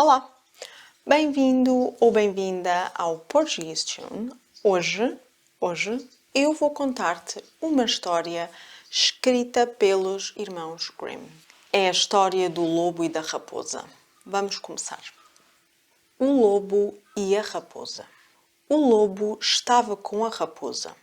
Olá, bem-vindo ou bem-vinda ao Português Tune. Hoje eu vou contar-te uma história escrita pelos irmãos Grimm. É a história do lobo e da raposa. Vamos começar. O lobo e a raposa. O lobo estava com a raposa.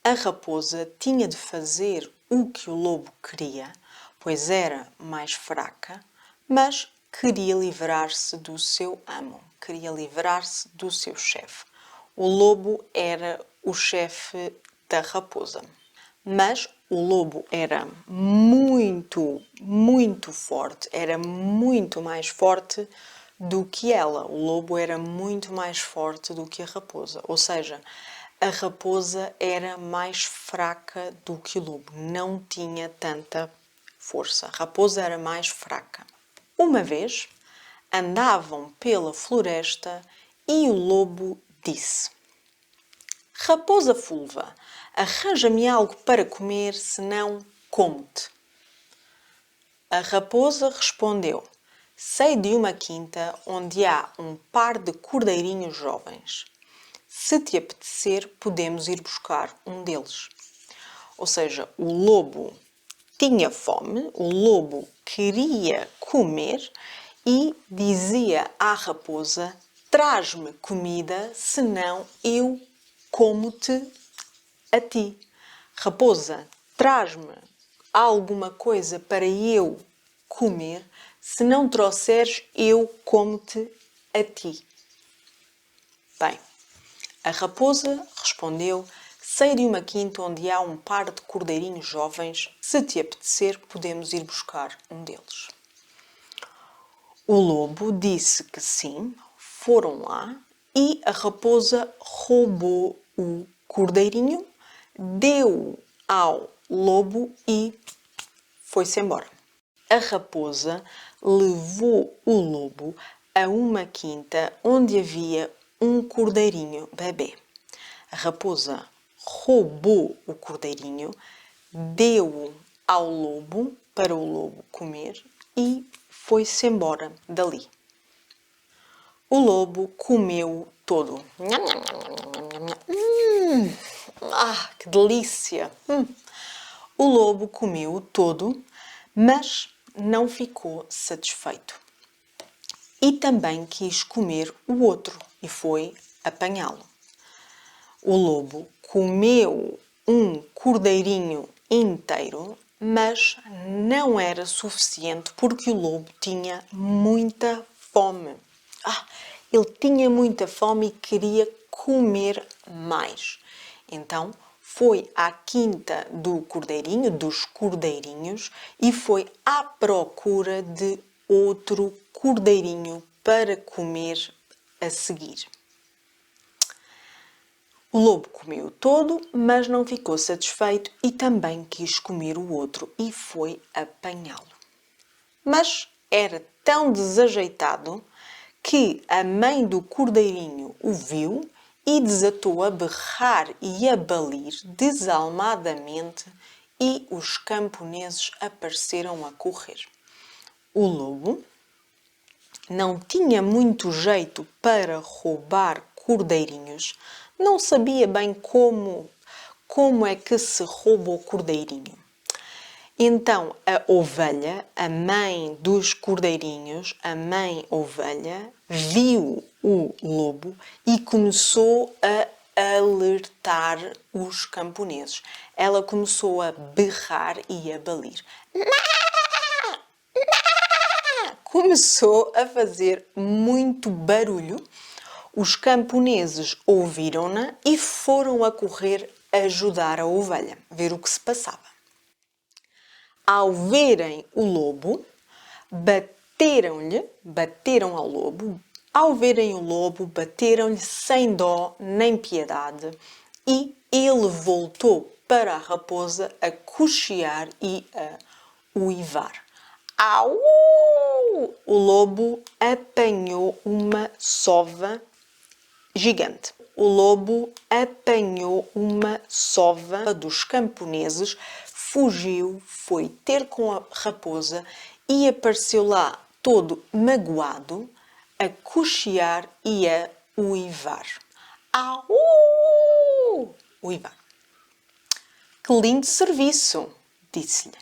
A raposa tinha de fazer o que o lobo queria, pois era mais fraca, mas queria livrar-se do seu amo, queria livrar-se do seu chefe. O lobo era o chefe da raposa. Mas o lobo era muito forte, era muito mais forte do que ela. O lobo era muito mais forte do que a raposa. Ou seja, a raposa era mais fraca do que o lobo. Não tinha tanta força. A raposa era mais fraca. Uma vez, andavam pela floresta e o lobo disse: Raposa fulva, arranja-me algo para comer, senão como-te. A raposa respondeu: Sei de uma quinta onde há um par de cordeirinhos jovens. Se te apetecer, podemos ir buscar um deles. Ou seja, o lobo tinha fome, o lobo queria comer e dizia à raposa: Traz-me comida, senão eu como-te a ti. Raposa, traz-me alguma coisa para eu comer, se não trouxeres, eu como-te a ti. Bem, a raposa respondeu: Sei de uma quinta onde há um par de cordeirinhos jovens. Se te apetecer, podemos ir buscar um deles. O lobo disse que sim, foram lá e a raposa roubou o cordeirinho, deu ao lobo e foi-se embora. A raposa levou o lobo a uma quinta onde havia um cordeirinho bebê. A raposa roubou o cordeirinho, deu-o ao lobo para o lobo comer e foi-se embora dali. O lobo comeu todo. Que delícia! O lobo comeu todo, mas não ficou satisfeito. E também quis comer o outro e foi apanhá-lo. O lobo comeu um cordeirinho inteiro, mas não era suficiente porque o lobo tinha muita fome. Ele tinha muita fome e queria comer mais. Então foi à quinta do cordeirinho, dos cordeirinhos, e foi à procura de outro cordeirinho para comer a seguir. O lobo comeu todo, mas não ficou satisfeito e também quis comer o outro e foi apanhá-lo. Mas era tão desajeitado que a mãe do cordeirinho o viu e desatou a berrar e a balir desalmadamente e os camponeses apareceram a correr. O lobo não tinha muito jeito para roubar cordeirinhos, não sabia bem como é que se rouba o cordeirinho. Então a ovelha, a mãe dos cordeirinhos, a mãe ovelha, viu o lobo e começou a alertar os camponeses. Ela começou a berrar e a balir. Começou a fazer muito barulho. Os camponeses ouviram-na e foram a correr ajudar a ovelha, ver o que se passava. Ao verem o lobo, bateram ao lobo. Ao verem o lobo, bateram-lhe sem dó nem piedade e ele voltou para a raposa a cochear e a uivar. Au! O lobo apanhou uma sova gigante. O lobo apanhou uma sova dos camponeses, fugiu, foi ter com a raposa e apareceu lá todo magoado, a cochear e a uivar. Au! Uivar. Que lindo serviço, disse-lhe.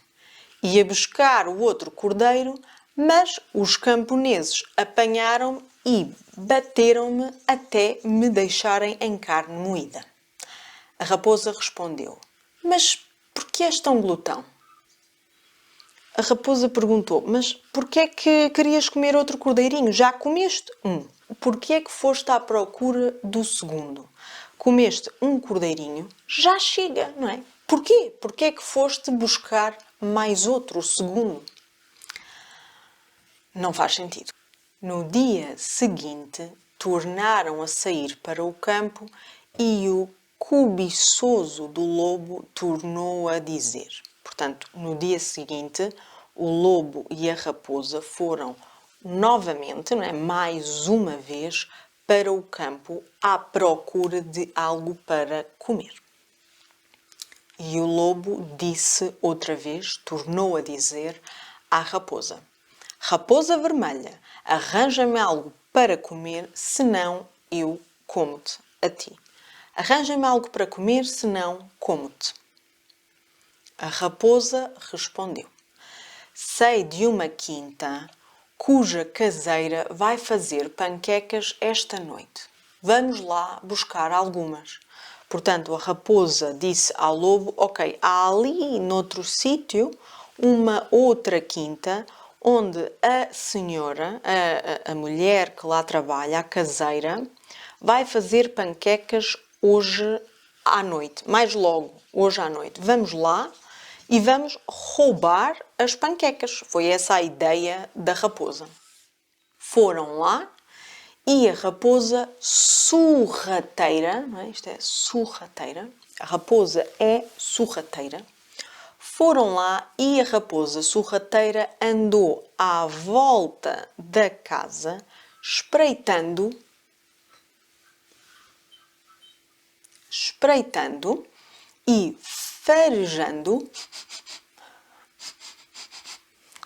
Ia buscar o outro cordeiro, mas os camponeses apanharam-me e bateram-me até me deixarem em carne moída. A raposa respondeu: Mas por que és tão glutão? A raposa perguntou: Mas por que é que querias comer outro cordeirinho? Já comeste um. Por que é que foste à procura do segundo? Comeste um cordeirinho, já chega, não é? Porquê? Porque é que foste buscar mais outro, o segundo? Não faz sentido. No dia seguinte, tornaram a sair para o campo e o cobiçoso do lobo tornou a dizer. Portanto, no dia seguinte, o lobo e a raposa foram novamente, não é? Mais uma vez, para o campo à procura de algo para comer. E o lobo disse outra vez, tornou a dizer à raposa: Raposa vermelha, arranja-me algo para comer, senão eu como-te a ti. Arranja-me algo para comer, senão como-te. A raposa respondeu: Sei de uma quinta cuja caseira vai fazer panquecas esta noite. Vamos lá buscar algumas. Portanto, a raposa disse ao lobo: Ok, há ali noutro sítio uma outra quinta onde a senhora, a mulher que lá trabalha, a caseira, vai fazer panquecas hoje à noite, mais logo, hoje à noite. Vamos lá e vamos roubar as panquecas. Foi essa a ideia da raposa. Foram lá e a raposa sorrateira, não é? Isto é sorrateira, a raposa é sorrateira. Foram lá e a raposa sorrateira andou à volta da casa, espreitando e farejando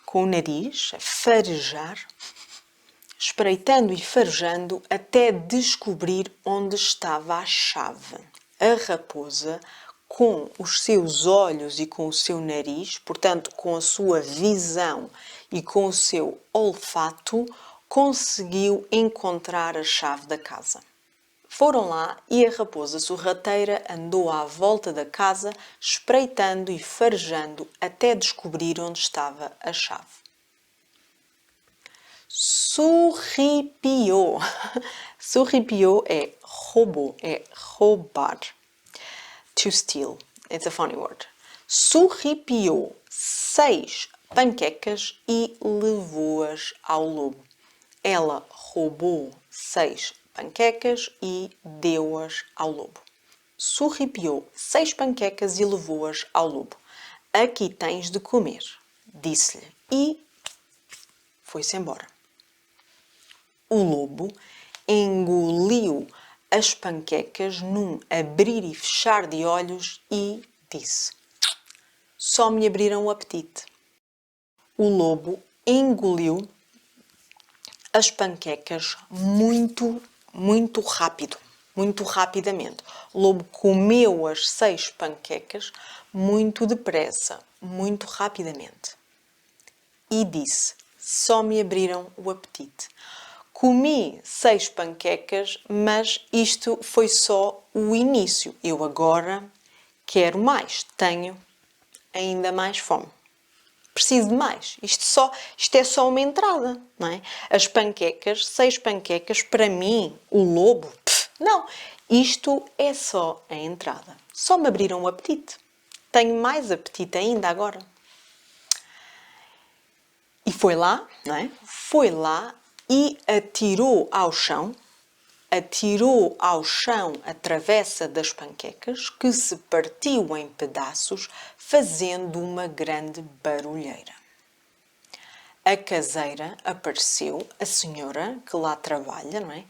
com o nariz, farejar, espreitando e farejando até descobrir onde estava a chave. A raposa, com os seus olhos e com o seu nariz, portanto, com a sua visão e com o seu olfato, conseguiu encontrar a chave da casa. Foram lá e a raposa sorrateira andou à volta da casa, espreitando e farejando até descobrir onde estava a chave. Surripiou. Surripiou é roubou, é roubar. To steal. It's a funny word. Surripiou 6 panquecas e levou-as ao lobo. Ela roubou 6 panquecas e deu-as ao lobo. Surripiou 6 panquecas e levou-as ao lobo. Aqui tens de comer, disse-lhe, e foi-se embora. O lobo engoliu as panquecas num abrir e fechar de olhos e disse: Só me abriram o apetite. O lobo engoliu as panquecas muito rapidamente. O lobo comeu as 6 panquecas muito depressa, muito rapidamente. E disse: Só me abriram o apetite. Comi 6 panquecas, mas isto foi só o início. Eu agora quero mais. Tenho ainda mais fome. Preciso de mais. Isto é só uma entrada, não é? As panquecas, 6 panquecas, para mim, o lobo, não. Isto é só a entrada. Só me abriram o apetite. Tenho mais apetite ainda agora. E foi lá, não é? Foi lá e atirou ao chão a travessa das panquecas, que se partiu em pedaços, fazendo uma grande barulheira. A caseira apareceu, a senhora que lá trabalha, não é?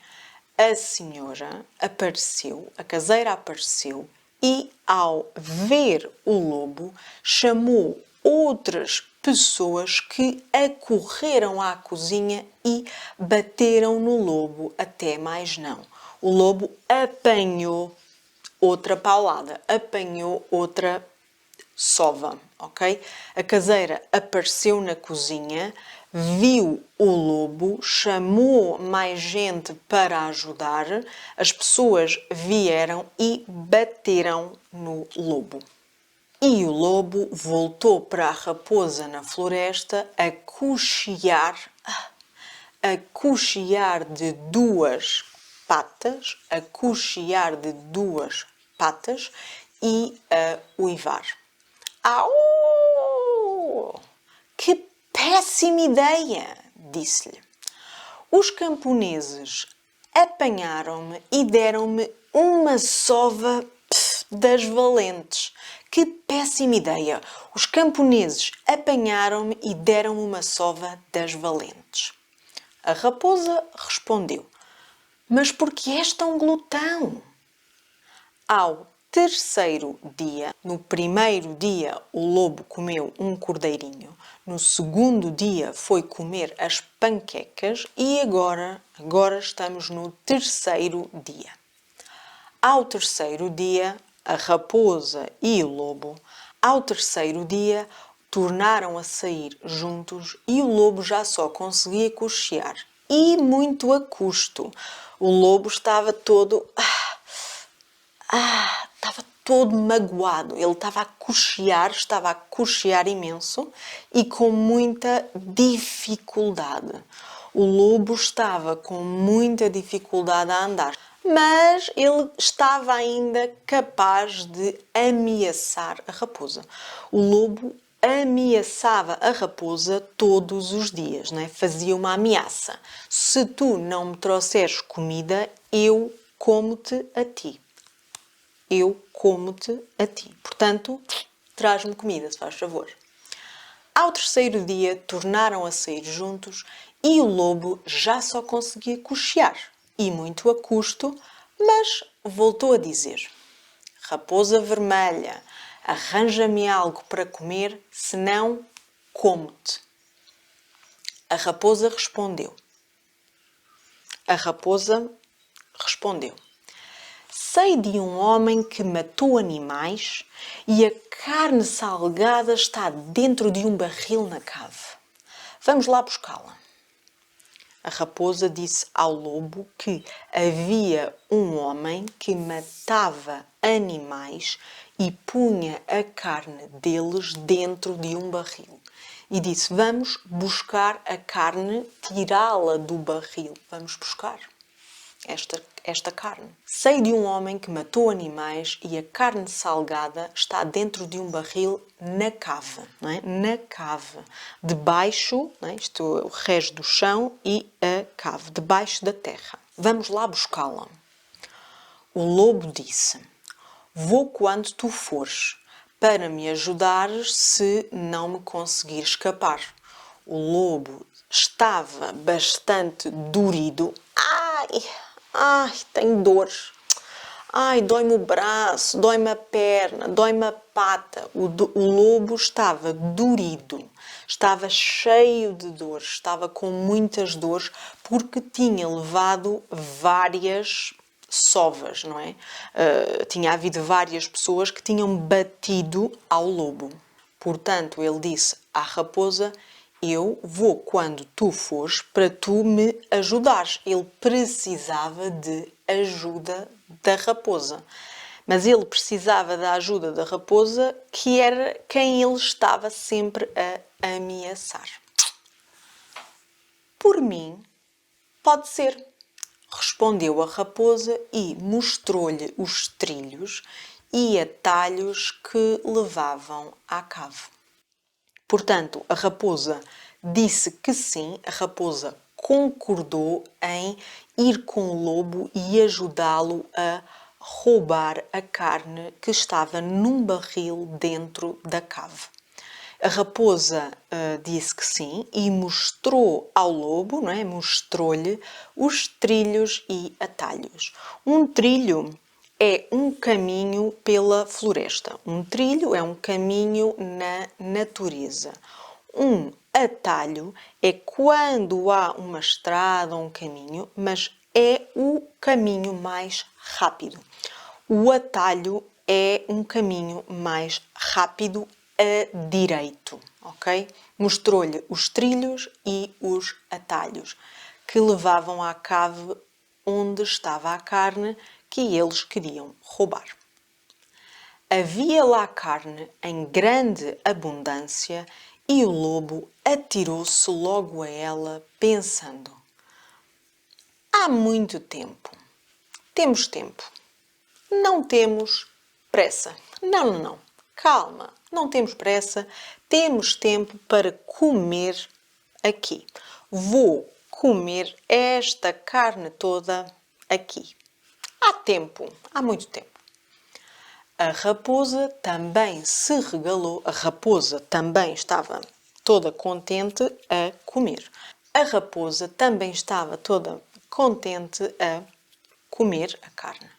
A senhora apareceu, a caseira apareceu e, ao ver o lobo, chamou outras pessoas que acorreram à cozinha e bateram no lobo até mais não. O lobo apanhou outra paulada, apanhou outra sova, ok? A caseira apareceu na cozinha, viu o lobo, chamou mais gente para ajudar, as pessoas vieram e bateram no lobo. E o lobo voltou para a raposa na floresta a cochear de duas patas, e a uivar. Au! Que péssima ideia! Disse-lhe. Os camponeses apanharam-me e deram-me uma sova das valentes. Que péssima ideia! Os camponeses apanharam-me e deram-me uma sova das valentes. A raposa respondeu: Mas por que és tão glutão? Ao terceiro dia, no primeiro dia o lobo comeu um cordeirinho, no segundo dia foi comer as panquecas e agora estamos no terceiro dia. Ao terceiro dia, a raposa e o lobo, ao terceiro dia, tornaram a sair juntos e o lobo já só conseguia cochear, e muito a custo. O lobo estava todo magoado. Ele estava a cochear imenso e com muita dificuldade. O lobo estava com muita dificuldade a andar, mas ele estava ainda capaz de ameaçar a raposa. O lobo ameaçava a raposa todos os dias, não é? Fazia uma ameaça. Se tu não me trouxeres comida, eu como-te a ti. Portanto, traz-me comida, se faz favor. Ao terceiro dia, tornaram a sair juntos e o lobo já só conseguia cochear, e muito a custo, mas voltou a dizer: Raposa vermelha, arranja-me algo para comer, senão como-te. A raposa respondeu. Sei de um homem que matou animais e a carne salgada está dentro de um barril na cave. Vamos lá buscá-la. A raposa disse ao lobo que havia um homem que matava animais e punha a carne deles dentro de um barril. E disse: Vamos buscar a carne, tirá-la do barril. Vamos buscar esta carne. Sei de um homem que matou animais e a carne salgada está dentro de um barril na cave, não é? Na cave, debaixo, não é? Isto o resto do chão e a cave, debaixo da terra. Vamos lá buscá-la. O lobo disse: Vou quando tu fores, para me ajudares se não me conseguir escapar. O lobo estava bastante dorido. Ai, tenho dor. Ai, dói-me o braço, dói-me a perna, dói-me a pata. O lobo estava dorido, estava cheio de dores, estava com muitas dores porque tinha levado várias sovas, não é? Tinha havido várias pessoas que tinham batido ao lobo. Portanto, ele disse à raposa: Eu vou quando tu fores para tu me ajudares. Ele precisava de ajuda da raposa. Mas ele precisava da ajuda da raposa, que era quem ele estava sempre a ameaçar. Por mim, pode ser, respondeu a raposa e mostrou-lhe os trilhos e atalhos que levavam à cave. Portanto, a raposa disse que sim, a raposa concordou em ir com o lobo e ajudá-lo a roubar a carne que estava num barril dentro da cave. A raposa disse que sim e mostrou ao lobo, não é? Mostrou-lhe os trilhos e atalhos. Um trilho é um caminho pela floresta. Um trilho é um caminho na natureza. um atalho é quando há uma estrada ou um caminho, mas é o caminho mais rápido. O atalho é um caminho mais rápido a direito, ok? Mostrou-lhe os trilhos e os atalhos que levavam à cave onde estava a carne que eles queriam roubar. Havia lá carne em grande abundância e o lobo atirou-se logo a ela, pensando: há muito tempo. Temos tempo. Não temos pressa. Não. Calma. Não temos pressa. Temos tempo para comer aqui. Vou comer esta carne toda aqui. Há tempo. Há muito tempo. A raposa também se regalou. A raposa também estava toda contente a comer. A raposa também estava toda contente a comer a carne.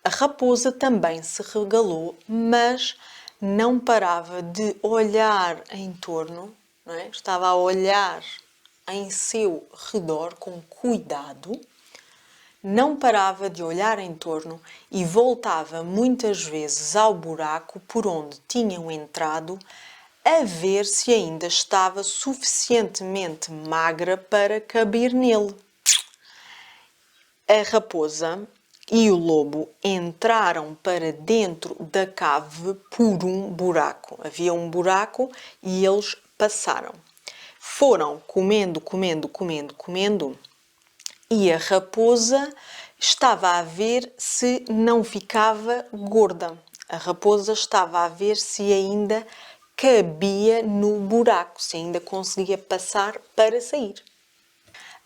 A raposa também se regalou, mas não parava de olhar em torno, não é? Estava a olhar em seu redor com cuidado, não parava de olhar em torno e voltava muitas vezes ao buraco por onde tinham entrado a ver se ainda estava suficientemente magra para caber nele. A raposa e o lobo entraram para dentro da cave por um buraco. Havia um buraco e eles passaram. Foram comendo e a raposa estava a ver se não ficava gorda. A raposa estava a ver se ainda cabia no buraco, se ainda conseguia passar para sair.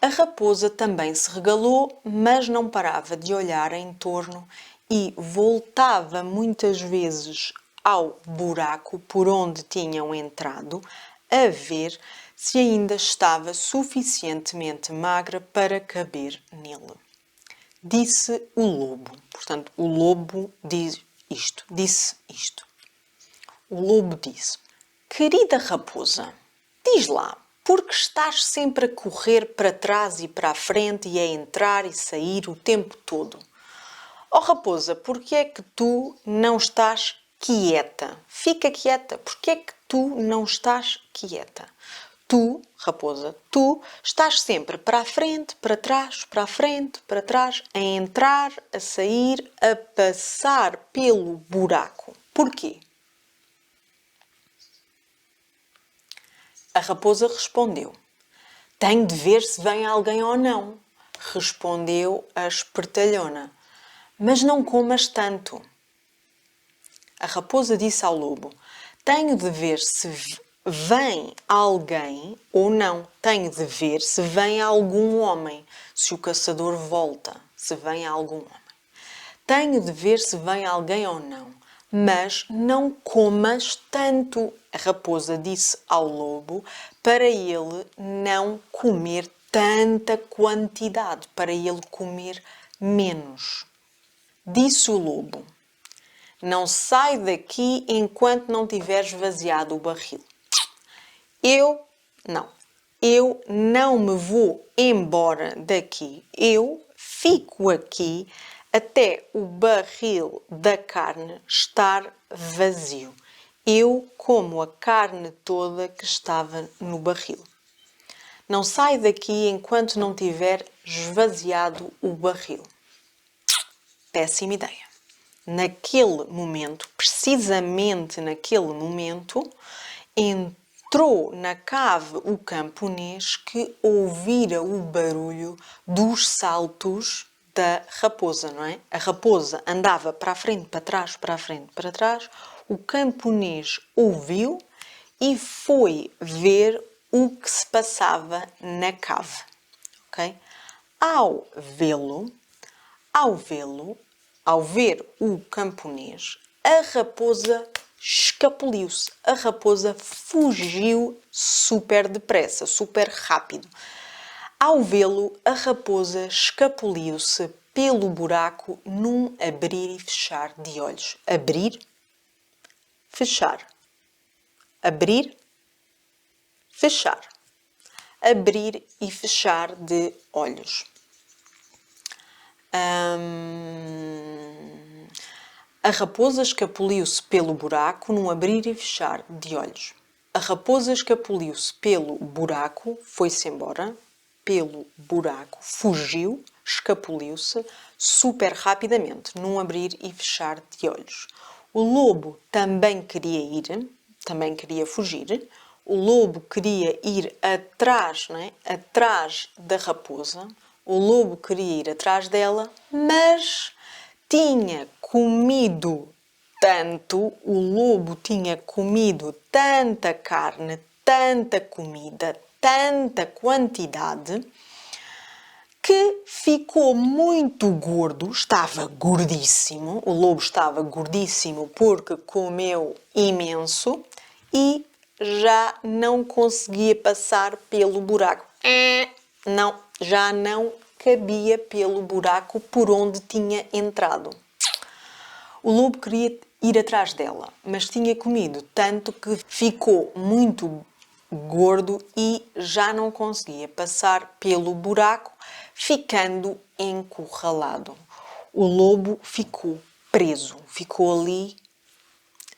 A raposa também se regalou, mas não parava de olhar em torno e voltava muitas vezes ao buraco por onde tinham entrado a ver se ainda estava suficientemente magra para caber nele. Disse o lobo. Portanto, o lobo disse isto. O lobo disse: querida raposa, diz lá, por que estás sempre a correr para trás e para a frente e a entrar e sair o tempo todo? Oh raposa, por que é que tu não estás quieta? Fica quieta. Por que é que tu não estás quieta? Tu, raposa, tu estás sempre para a frente, para trás, para a frente, para trás, a entrar, a sair, a passar pelo buraco. Porquê? A raposa respondeu: tenho de ver se vem alguém ou não. Respondeu a espertalhona: mas não comas tanto. A raposa disse ao lobo: tenho de ver se vem alguém ou não. Tenho de ver se vem algum homem, se o caçador volta, se vem algum homem. Tenho de ver se vem alguém ou não, mas não comas tanto. A raposa disse ao lobo para ele não comer tanta quantidade, para ele comer menos. Disse o lobo: não sai daqui enquanto não tiveres esvaziado o barril. Eu não me vou embora daqui. Eu fico aqui até o barril da carne estar vazio. Eu como a carne toda que estava no barril. Não sai daqui enquanto não tiver esvaziado o barril. Péssima ideia. Naquele momento, precisamente naquele momento, entrou na cave o camponês que ouvira o barulho dos saltos da raposa, não é? A raposa andava para a frente, para trás, para a frente, para trás. O camponês ouviu e foi ver o que se passava na cave, ok? Ao ver o camponês, a raposa escapuliu-se. A raposa fugiu super depressa, super rápido. Ao vê-lo, a raposa escapuliu-se pelo buraco num abrir e fechar de olhos. Abrir, fechar. Abrir, fechar. Abrir e fechar de olhos. A raposa escapuliu-se pelo buraco num abrir e fechar de olhos. A raposa escapuliu-se pelo buraco, foi-se embora, pelo buraco, fugiu, escapuliu-se super rapidamente, num abrir e fechar de olhos. O lobo também queria ir, também queria fugir. O lobo queria ir atrás, não é? Atrás da raposa. O lobo queria ir atrás dela, mas tinha comido tanto, o lobo tinha comido tanta carne, tanta comida, tanta quantidade, que ficou muito gordo, estava gordíssimo, o lobo estava gordíssimo porque comeu imenso e já não conseguia passar pelo buraco. Não, já não cabia pelo buraco por onde tinha entrado. O lobo queria ir atrás dela, mas tinha comido tanto que ficou muito gordo e já não conseguia passar pelo buraco, ficando encurralado. O lobo ficou preso, ficou ali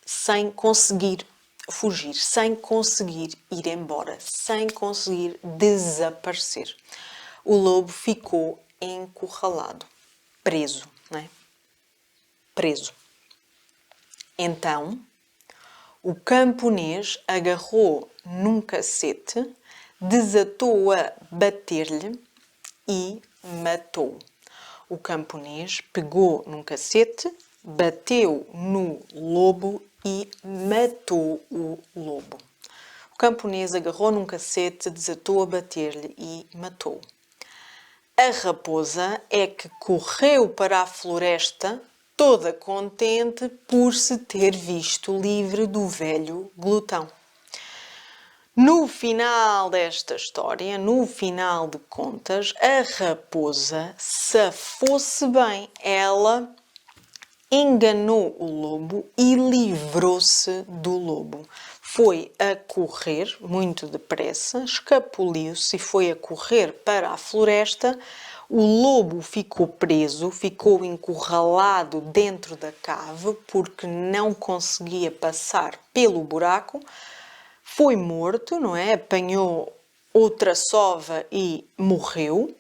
sem conseguir fugir, sem conseguir ir embora, sem conseguir desaparecer. O lobo ficou encurralado, preso, não é? Preso. Então, o camponês agarrou num cacete, desatou a bater-lhe e matou. O camponês pegou num cacete, bateu no lobo e matou o lobo. O camponês agarrou num cacete, desatou a bater-lhe e matou. A raposa é que correu para a floresta, toda contente por se ter visto livre do velho glutão. No final desta história, no final de contas, a raposa safou-se bem. Ela enganou o lobo e livrou-se do lobo. Foi a correr muito depressa, escapuliu-se e foi a correr para a floresta. O lobo ficou preso, ficou encurralado dentro da cave porque não conseguia passar pelo buraco. Foi morto, não é? Apanhou outra sova e morreu.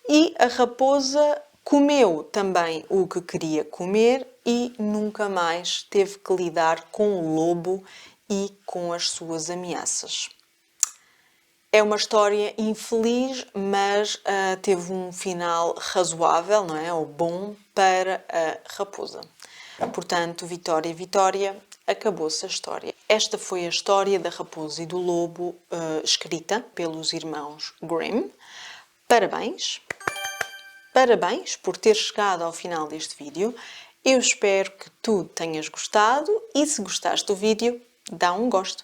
E a raposa comeu também o que queria comer e nunca mais teve que lidar com o lobo e com as suas ameaças. É uma história infeliz, mas teve um final razoável, não é? Ou bom para a raposa. Portanto, vitória, vitória, acabou-se a história. Esta foi a história da raposa e do lobo, escrita pelos irmãos Grimm. Parabéns! Parabéns por ter chegado ao final deste vídeo. Eu espero que tu tenhas gostado e se gostaste do vídeo, dá um gosto.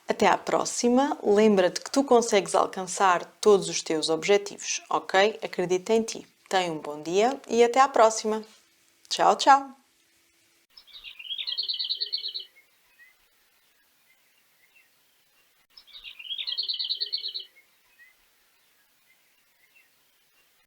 Até à próxima. Lembra-te que tu consegues alcançar todos os teus objetivos, ok? Acredita em ti. Tenha um bom dia e até à próxima. Tchau, tchau!